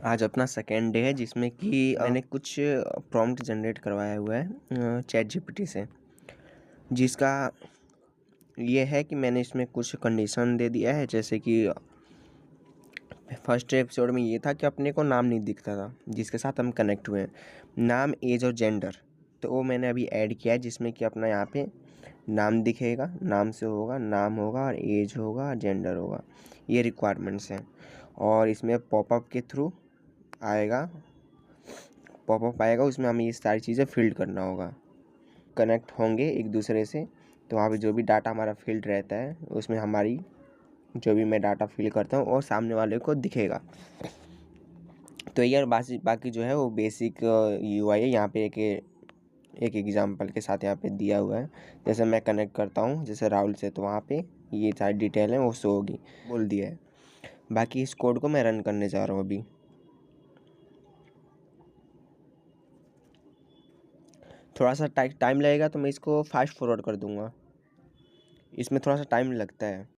आज अपना second day है जिसमें कि मैंने कुछ प्रॉम्प्ट जनरेट करवाया हुआ है चैट जीपीटी से, जिसका ये है कि मैंने इसमें कुछ कंडीशन दे दिया है। जैसे कि फर्स्ट एपिसोड में ये था कि अपने को नाम नहीं दिखता था जिसके साथ हम कनेक्ट हुए हैं, नाम, एज और जेंडर। तो वो मैंने अभी ऐड किया है जिसमें कि अपना यहाँ पे नाम दिखेगा, नाम से होगा, नाम होगा और एज होगा और जेंडर होगा। ये रिक्वायरमेंट्स हैं। और इसमें पॉपअप के थ्रू आएगा, पॉपअप आएगा, उसमें हमें ये सारी चीज़ें फिल्ड करना होगा। कनेक्ट होंगे एक दूसरे से तो वहाँ पे जो भी डाटा हमारा फील्ड रहता है उसमें हमारी जो भी मैं डाटा फिल करता हूँ और सामने वाले को दिखेगा। तो यार बाकी जो है वो बेसिक यूआई है। यहाँ पे एक एग्जांपल के साथ यहाँ पे दिया हुआ है। जैसे मैं कनेक्ट करता हूँ जैसे राहुल से, तो वहाँ पे ये सारी डिटेल है वो शो होगी, बोल दिया है। बाकी इस कोड को मैं रन करने जा रहा हूँ अभी। थोड़ा सा टाइम लगेगा तो मैं इसको फास्ट फॉरवर्ड कर दूंगा, इसमें थोड़ा सा टाइम लगता है।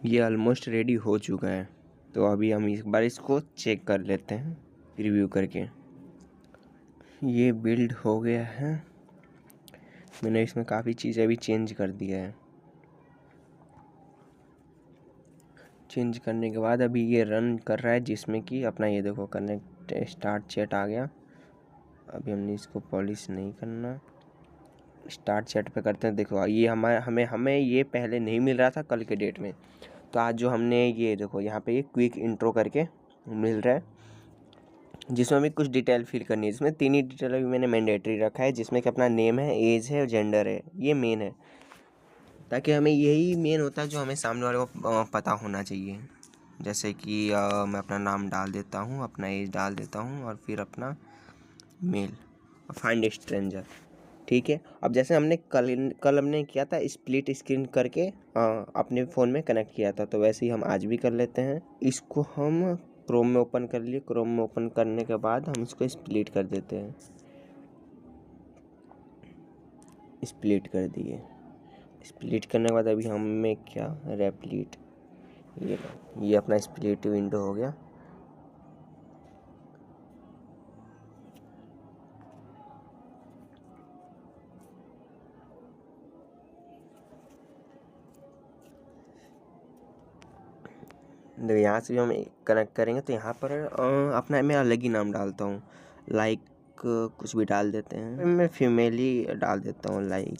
ये ऑलमोस्ट रेडी हो चुका है, तो अभी हम एक बार इसको चेक कर लेते हैं रिव्यू करके। ये बिल्ड हो गया है, मैंने इसमें काफ़ी चीज़ें भी चेंज कर दिया है। चेंज करने के बाद अभी ये रन कर रहा है, जिसमें कि अपना ये देखो कनेक्ट स्टार्ट चैट आ गया। अभी हमने इसको पॉलिश नहीं करना, स्टार्ट चैट पे करते हैं। देखो ये हमें ये पहले नहीं मिल रहा था कल के डेट में, तो आज जो हमने ये देखो यहाँ पे ये क्विक इंट्रो करके मिल रहा है, जिसमें अभी कुछ डिटेल फिल करनी है। इसमें 3 ही डिटेल अभी मैंने मैंडेटरी रखा है, जिसमें कि अपना नेम है, एज है और जेंडर है। ये मेन है, ताकि हमें यही मेन होता है जो हमें सामने वाले को पता होना चाहिए। जैसे कि मैं अपना नाम डाल देता हूँ, अपना एज डाल देता हूँ और फिर अपना मेल, फाइंड स्ट्रेंजर। ठीक है। अब जैसे हमने कल हमने किया था स्प्लिट स्क्रीन करके अपने फ़ोन में कनेक्ट किया था, तो वैसे ही हम आज भी कर लेते हैं। इसको हम क्रोम में ओपन कर लिए, क्रोम में ओपन करने के बाद हम इसको स्प्लिट कर देते हैं। स्प्लिट कर दिए। स्प्लिट करने के बाद अभी हमें क्या रेप्लिट, ये अपना स्प्लिट विंडो हो गया। देखो यहाँ से भी हम कनेक्ट करेंगे तो यहाँ पर अपना मैं अलग ही नाम डालता हूँ, लाइक कुछ भी डाल देते हैं। मैं फीमेल ही डाल देता हूँ, लाइक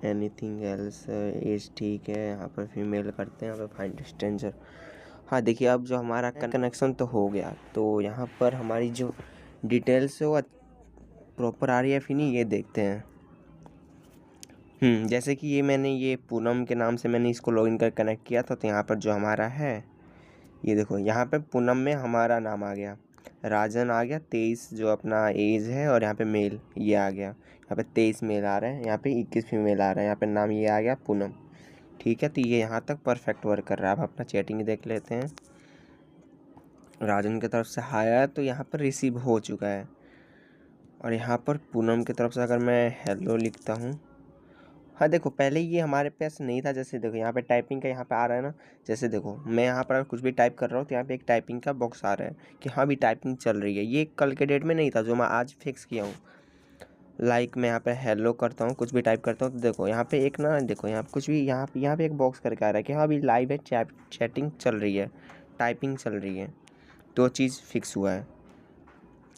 एनीथिंग एल्स, एज ठीक है। यहाँ पर फीमेल करते हैं, यहाँ पर फाइंड स्ट्रेंजर। हाँ देखिए अब जो हमारा कनेक्शन तो हो गया, तो यहाँ पर हमारी जो डिटेल्स है वो प्रॉपर आ रही है फिर नहीं, ये देखते हैं। जैसे कि ये मैंने ये पूनम के नाम से मैंने इसको लॉगिन कर कनेक्ट किया था, तो यहाँ पर जो हमारा है ये देखो, यहाँ पे पूनम में हमारा नाम आ गया, राजन आ गया, 23 जो अपना एज है, और यहाँ पे मेल ये आ गया। यहाँ पे 23 मेल आ रहा है, यहाँ पे 21 फीमेल आ रहा है, यहाँ पे नाम ये आ गया पूनम। ठीक है, तो ये यहाँ तक परफेक्ट वर्क कर रहा है। अब अपना चैटिंग देख लेते हैं। राजन की तरफ से हाय आया तो यहाँ पर रिसीव हो चुका है, और यहाँ पर पूनम की तरफ से अगर मैं हेलो लिखता हूँ, हाँ देखो पहले ये हमारे पास नहीं था। जैसे देखो यहाँ पे टाइपिंग का यहाँ पे आ रहा है ना, जैसे देखो मैं यहाँ पर कुछ भी टाइप कर रहा हूँ तो यहाँ पे एक टाइपिंग का बॉक्स आ रहा है कि हाँ भी टाइपिंग चल रही है। ये कल के डेट में नहीं था, जो मैं आज फिक्स किया हूँ। लाइक मैं यहाँ पे हेलो करता हूँ, कुछ भी टाइप करता हूँ, तो देखो यहाँ पे एक ना, देखो यहाँ पे कुछ भी यहाँ पे एक बॉक्स करके आ रहा है कि हाँ अभी लाइव है, चैटिंग चल रही है, टाइपिंग चल रही है। तो चीज़ फिक्स हुआ है।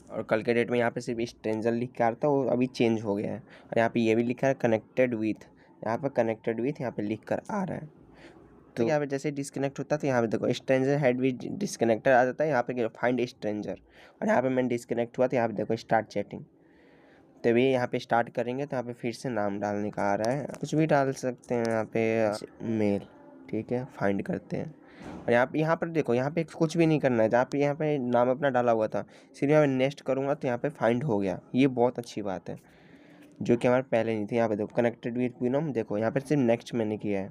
और कल के डेट में यहाँ पे सिर्फ स्ट्रेंजर लिख के आ रहा था, वो अभी चेंज हो गया है। और यहाँ पे ये भी लिखा है कनेक्टेड विथ, यहाँ पर कनेक्टेड विथ यहाँ पे लिख कर आ रहा है। तो यहाँ पे जैसे डिस्कनेक्ट होता है तो यहाँ पे देखो स्ट्रेंजर हैड भी डिस्कनेक्टेड आ जाता है, यहाँ पे फाइंड स्ट्रेंजर। और यहाँ पे मैं डिस्कनेक्ट हुआ तो यहाँ पे देखो स्टार्ट चैटिंग। तो अभी यहाँ पे स्टार्ट करेंगे तो यहाँ पे फिर से नाम डालने का आ रहा है, कुछ भी डाल सकते हैं यहाँ पे मेल, ठीक है, फाइंड करते हैं। और यहाँ पर देखो, यहाँ पे कुछ भी नहीं करना है, जहाँ पे यहाँ पे नाम अपना डाला हुआ था सिर्फ यहाँ पे नेक्स्ट करूँगा तो यहाँ पे फाइंड हो गया, ये बहुत अच्छी बात है जो कि हमारे पहले नहीं थी। यहाँ पे देखो कनेक्टेड विद पूनम, देखो यहाँ पे सिर्फ नेक्स्ट मैंने किया है,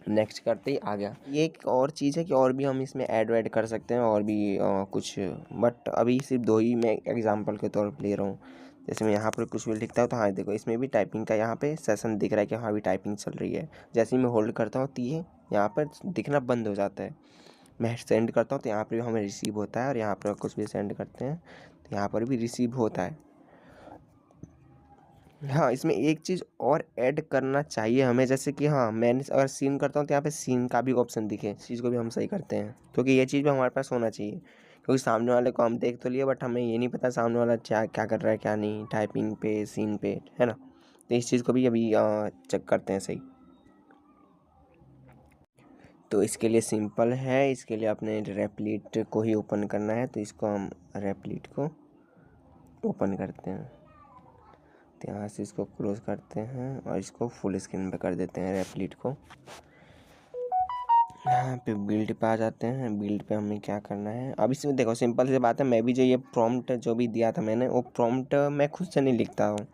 नेक्स्ट करते ही आ गया। ये एक और चीज़ है कि और भी हम इसमें ऐड वैड कर सकते हैं और भी कुछ, बट अभी सिर्फ 2 ही मैं एग्जांपल के तौर पर ले रहा हूँ। जैसे मैं यहाँ पर कुछ भी लिखता हूँ तो हाँ देखो इसमें भी टाइपिंग का यहाँ पे सेशन दिख रहा है कि हाँ भी टाइपिंग चल रही है। जैसे ही मैं होल्ड करता हूँ तो ये यहाँ पर दिखना बंद हो जाता है। मैं सेंड करता हूँ तो यहाँ पर भी हमें रिसीव होता है, और यहाँ पर कुछ भी सेंड करते हैं तो यहाँ पर भी रिसीव होता है। हाँ, इसमें एक चीज़ और ऐड करना चाहिए हमें, जैसे कि हाँ मैंने अगर सीन करता हूँ तो यहाँ पे सीन का भी ऑप्शन दिखे, इस चीज़ को भी हम सही करते हैं क्योंकि ये चीज़ भी हमारे पास होना चाहिए। क्योंकि सामने वाले को हम देख तो लिए बट हमें ये नहीं पता सामने वाला क्या क्या कर रहा है क्या नहीं, टाइपिंग पे सीन पे, है ना। तो इस चीज़ को भी अभी चेक करते हैं सही। तो इसके लिए सिंपल है, इसके लिए अपने रेपलिट को ही ओपन करना है, तो इसको हम रेपलिट को ओपन करते हैं, तो यहाँ से इसको क्लोज करते हैं और इसको फुल स्क्रीन पे कर देते हैं रेपलिट को। यहाँ पे बिल्ड पे आ जाते हैं, बिल्ड पे हमें क्या करना है। अब इसमें देखो सिंपल सी बात है, मैं भी जो ये प्रॉम्प्ट जो भी दिया था मैंने, वो प्रॉम्प्ट मैं खुद से नहीं लिखता हूँ।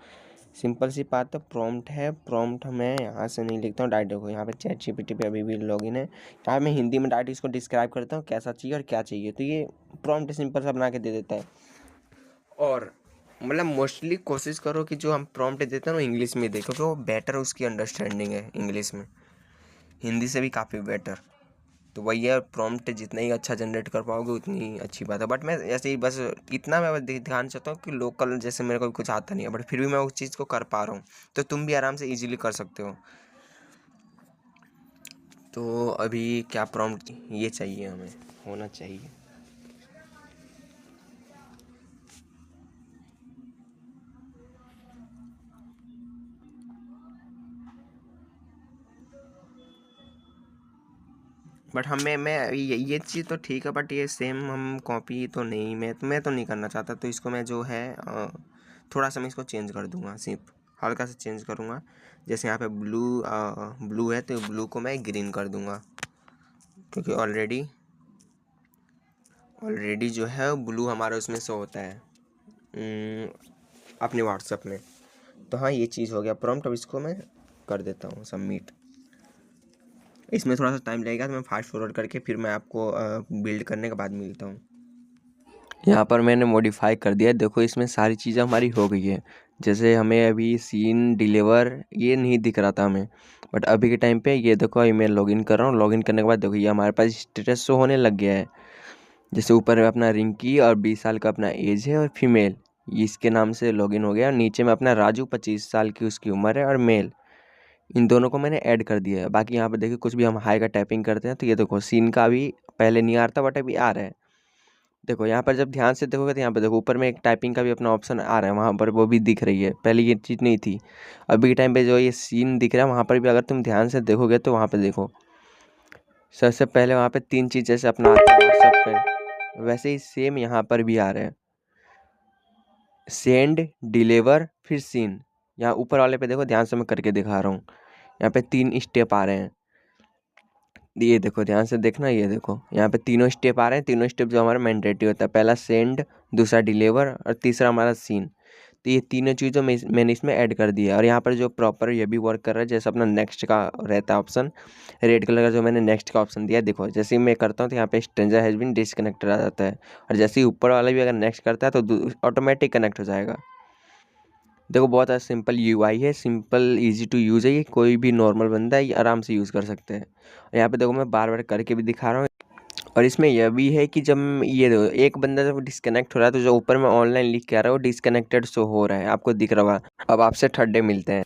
सिंपल सी बात है, प्रॉम्प्ट है, प्रॉम्प्ट मैं यहाँ से नहीं लिखता हूँ डायरेक्ट। देखो यहाँ पे ChatGPT पे अभी भी लॉगिन है, यहाँ मैं हिंदी में डायरेक्ट इसको डिस्क्राइब करता हूँ कैसा चाहिए और क्या चाहिए, तो ये प्रॉम्प्ट सिंपल सा बना के दे देता है। और मतलब मोस्टली कोशिश करो कि जो हम प्रॉम्प्ट देते हैं ना इंग्लिश में देखो, क्योंकि वो बेटर उसकी अंडरस्टैंडिंग है इंग्लिश में, हिंदी से भी काफ़ी बेटर। तो वही है, प्रॉम्प्ट जितना ही अच्छा जनरेट कर पाओगे उतनी अच्छी बात है। बट मैं ऐसे ही बस इतना मैं ध्यान चाहता हूँ कि लोकल, जैसे मेरे को कुछ आता नहीं है बट फिर भी मैं उस चीज़ को कर पा रहा हूँ, तो तुम भी आराम से ईजिली कर सकते हो। तो अभी क्या प्रॉम्प्ट ये चाहिए, हमें होना चाहिए बट हमें मैं ये चीज़ तो ठीक है, बट ये सेम हम कॉपी तो नहीं, मैं तो नहीं करना चाहता। तो इसको मैं जो है थोड़ा सा मैं इसको चेंज कर दूंगा, सिर्फ हल्का सा चेंज करूँगा। जैसे यहाँ पे ब्लू है तो ब्लू को मैं ग्रीन कर दूंगा, क्योंकि ऑलरेडी जो है ब्लू हमारा उसमें शो होता है अपने व्हाट्सएप में। तो हाँ ये चीज़ हो गया प्रॉम्प्ट। अब इसको मैं कर देता हूँ सबमिट। इसमें थोड़ा सा टाइम लगेगा तो मैं फास्ट फॉरवर्ड करके फिर मैं आपको बिल्ड करने के बाद मिलता हूँ। यहाँ पर मैंने मॉडिफाई कर दिया, देखो इसमें सारी चीज़ें हमारी हो गई है। जैसे हमें अभी सीन डिलीवर ये नहीं दिख रहा था हमें, बट अभी के टाइम पे ये देखो मैं लॉगिन कर रहा हूँ। लॉगिन करने के बाद देखो ये हमारे पास स्टेटस शो होने लग गया है। जैसे ऊपर अपना रिंकी और 20 साल का अपना एज है और फीमेल, ये इसके नाम से लॉगिन हो गया। नीचे में अपना राजू 25 साल की उसकी उम्र है और मेल, इन दोनों को मैंने ऐड कर दिया है। बाकी यहाँ पे देखिए कुछ भी हम हाई का टाइपिंग करते हैं तो ये देखो सीन का भी पहले नहीं आ रहा था बट अभी आ रहा है। देखो यहाँ पर जब ध्यान से देखोगे तो यहाँ पे देखो ऊपर में एक टाइपिंग का भी अपना ऑप्शन आ रहा है, वहाँ पर वो भी दिख रही है, पहले ये चीज़ नहीं थी। अभी के टाइम पे जो ये सीन दिख रहा है वहाँ पर भी अगर तुम ध्यान से देखोगे तो वहाँ पे देखो सबसे पहले वहाँ पे 3 चीज़ जैसे अपना आता है व्हाट्सएप पे, वैसे ही सेम यहाँ पर भी आ रहे हैं, सेंड, डिलीवर, फिर सीन। यहाँ ऊपर वाले पे देखो, ध्यान से मैं करके दिखा रहा हूँ, यहाँ पे 3 स्टेप आ रहे हैं। ये देखो ध्यान से देखना, ये देखो यहाँ पे तीनों स्टेप आ रहे हैं। तीनों स्टेप जो हमारा मैंडेटरी होता है, पहला सेंड, दूसरा डिलीवर और तीसरा हमारा सीन। तो ये तीनों चीज़ों में मैंने इसमें ऐड कर दिया है। और यहाँ पर जो प्रॉपर ये भी वर्क कर रहा है, जैसे अपना नेक्स्ट का रहता है ऑप्शन, रेड कलर का जो मैंने नेक्स्ट का ऑप्शन दिया है, देखो जैसे ही मैं करता हूँ तो यहाँ पे स्ट्रेंजर हैज़ बीन डिसकनेक्टेड आ जाता है, और जैसे ही ऊपर वाला भी अगर नेक्स्ट करता है तो ऑटोमेटिक कनेक्ट हो जाएगा। देखो बहुत सिंपल यूआई है, सिंपल इजी टू यूज़ है, ये कोई भी नॉर्मल बंदा है ये आराम से यूज़ कर सकते हैं। और यहाँ पे देखो मैं बार बार करके भी दिखा रहा हूँ। और इसमें यह भी है कि जब ये देखो एक बंदा जब डिस्कनेक्ट हो रहा है तो जो ऊपर में ऑनलाइन लिख के आ रहा है वो डिस्कनेक्टेड शो हो रहा है, आपको दिख रहा होगा। अब आपसे थर्ड डे मिलते हैं।